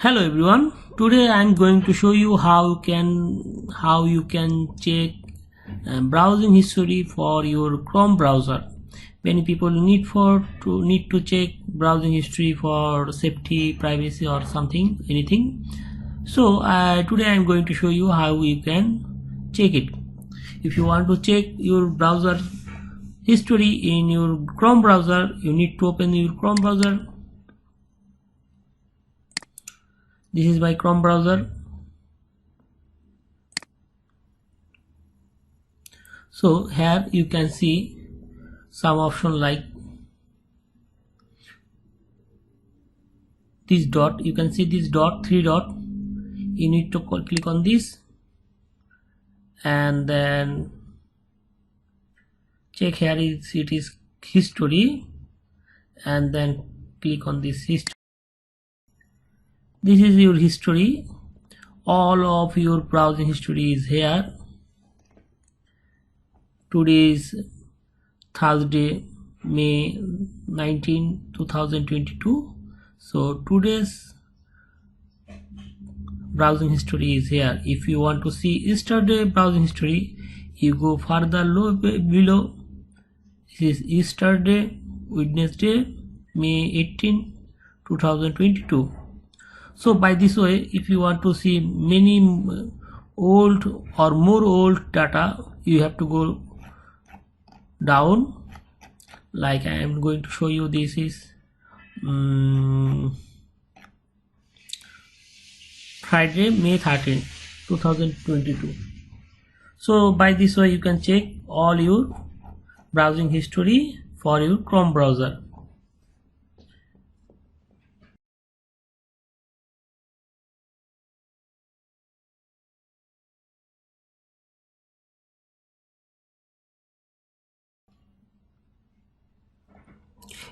Hello everyone. Today I am going to show you how you can check browsing history for your Chrome browser. Many people need to check browsing history for safety, privacy, or anything. So today I am going to show you how you can check it. If you want to check your browser history in your Chrome browser, you need to open your Chrome browser. This is my Chrome browser. So here you can see some option like this dot. You can see this dot, three dot. You need to click on this and then check here it is history, and then click on this history. This is your history. All of your browsing history is here. Today is Thursday, May 19, 2022. So today's browsing history is here. If you want to see yesterday browsing history, you go further below. This is yesterday, Wednesday, May 18, 2022. So by this way, if you want to see many old or more old data, you have to go down. Like I am going to show you, this is Friday, May 13, 2022. So by this way you can check all your browsing history for your Chrome browser.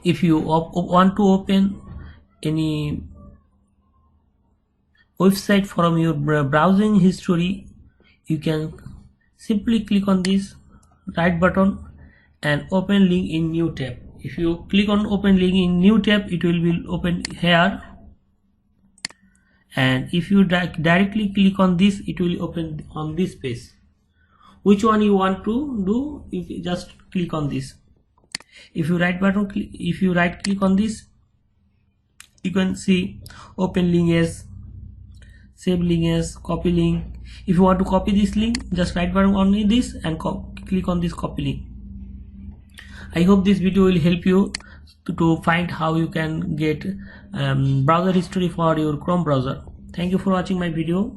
If you want to open any website from your browsing history, you can simply click on this right button and open link in new tab. If you click on open link in new tab, it will be open here, and if you directly click on this, it will open on this page. Which one you want to do, you just click on this. If you right click on this, you can see open link as, save link as, copy link. If you want to copy this link, just right button on this and click on this copy link. I hope this video will help you to find how you can get browser history for your Chrome browser. Thank you for watching my video.